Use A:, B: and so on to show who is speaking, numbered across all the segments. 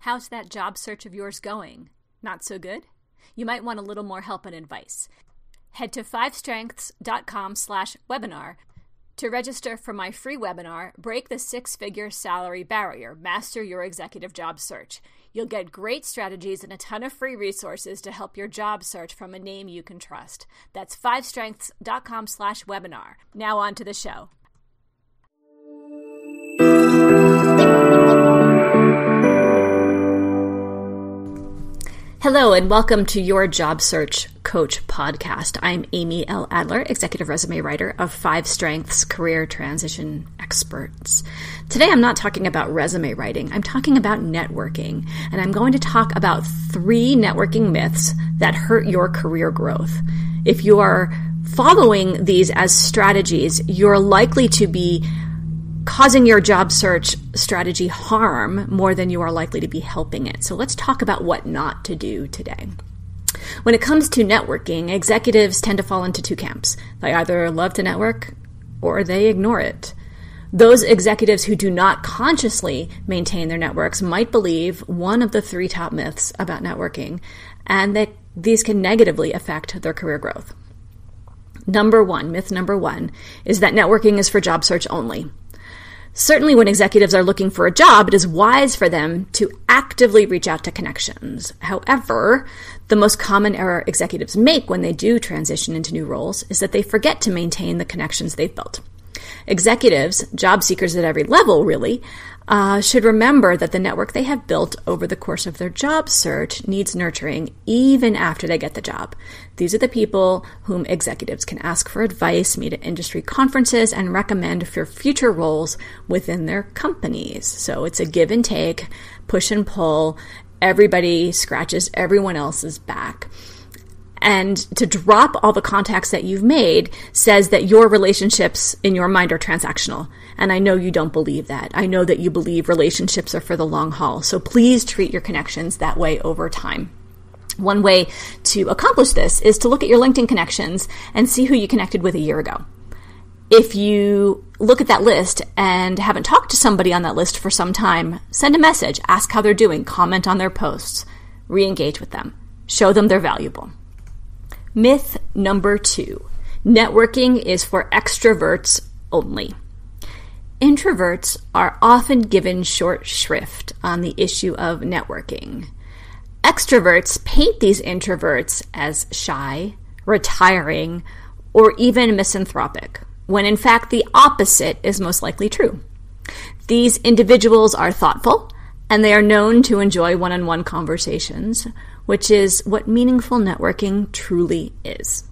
A: How's that job search of yours going? Not so good? You might want a little more help and advice. Head to 5strengths.com/webinar to register for my free webinar, Break the Six-Figure Salary Barrier, Master Your Executive Job Search. You'll get great strategies and a ton of free resources to help your job search from a name you can trust. That's 5strengths.com/webinar. Now on to the show. Hello and welcome to your Job Search Coach podcast. I'm Amy L. Adler, executive resume writer of 5 Strengths Career Transition Experts. Today I'm not talking about resume writing, I'm talking about networking, and I'm going to talk about 3 networking myths that hurt your career growth. If you are following these as strategies, you're likely to be causing your job search strategy harm more than you are likely to be helping it. So let's talk about what not to do today. When it comes to networking, executives tend to fall into 2 camps. They either love to network or they ignore it. Those executives who do not consciously maintain their networks might believe one of the 3 top myths about networking, and that these can negatively affect their career growth. Myth number one is that networking is for job search only. Certainly when executives are looking for a job, it is wise for them to actively reach out to connections. However, the most common error executives make when they do transition into new roles is that they forget to maintain the connections they've built. Executives, job seekers at every level really, should remember that the network they have built over the course of their job search needs nurturing even after they get the job. These are the people whom executives can ask for advice, meet at industry conferences, and recommend for future roles within their companies. So it's a give and take, push and pull. Everybody scratches everyone else's back. And to drop all the contacts that you've made says that your relationships in your mind are transactional. And I know you don't believe that. I know that you believe relationships are for the long haul. So please treat your connections that way over time. One way to accomplish this is to look at your LinkedIn connections and see who you connected with a year ago. If you look at that list and haven't talked to somebody on that list for some time, send a message, ask how they're doing, comment on their posts, re-engage with them, show them they're valuable. Myth number 2, networking is for extroverts only. Introverts are often given short shrift on the issue of networking. Extroverts paint these introverts as shy, retiring, or even misanthropic, when in fact the opposite is most likely true. These individuals are thoughtful, and they are known to enjoy one-on-one conversations, which is what meaningful networking truly is.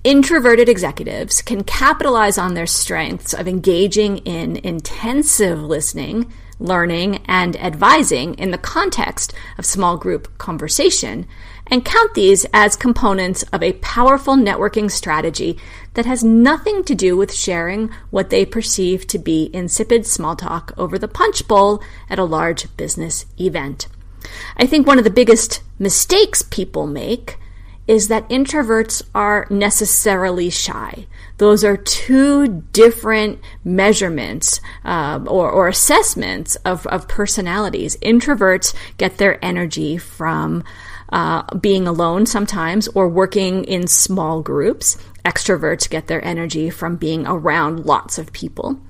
A: Introverted executives can capitalize on their strengths of engaging in intensive listening, learning, and advising in the context of small group conversation, and count these as components of a powerful networking strategy that has nothing to do with sharing what they perceive to be insipid small talk over the punch bowl at a large business event. I think one of the biggest mistakes people make is that introverts are necessarily shy. Those are 2 different measurements or assessments of personalities. Introverts get their energy from being alone sometimes or working in small groups. Extroverts get their energy from being around lots of people.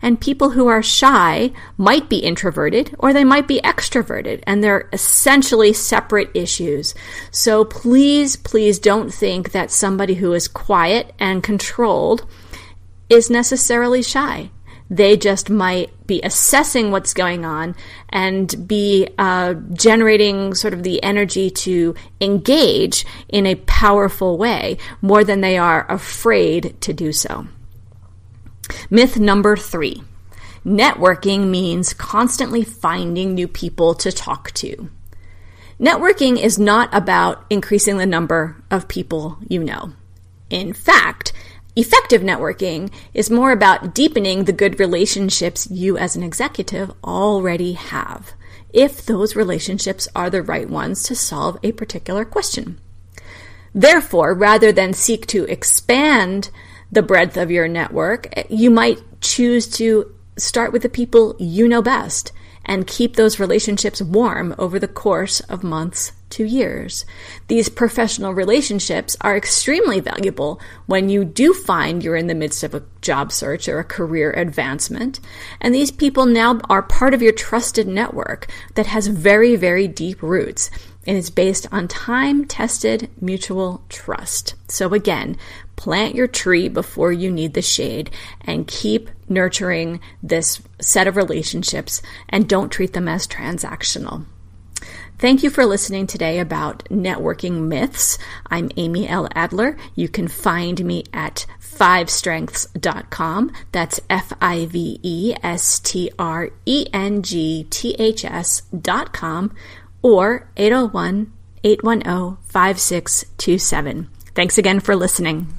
A: And people who are shy might be introverted or they might be extroverted, and they're essentially separate issues. So please don't think that somebody who is quiet and controlled is necessarily shy. They just might be assessing what's going on and be generating sort of the energy to engage in a powerful way more than they are afraid to do so. Myth number 3, networking means constantly finding new people to talk to. Networking is not about increasing the number of people you know. In fact, effective networking is more about deepening the good relationships you as an executive already have, if those relationships are the right ones to solve a particular question. Therefore, rather than seek to expand the breadth of your network, you might choose to start with the people you know best and keep those relationships warm over the course of months to years. These professional relationships are extremely valuable when you do find you're in the midst of a job search or a career advancement. And these people now are part of your trusted network that has very, very deep roots and is based on time-tested mutual trust. So again, plant your tree before you need the shade and keep nurturing this set of relationships and don't treat them as transactional. Thank you for listening today about networking myths. I'm Amy L. Adler. You can find me at fivestrengths.com. That's fivestrengths.com or 801-810-5627. Thanks again for listening.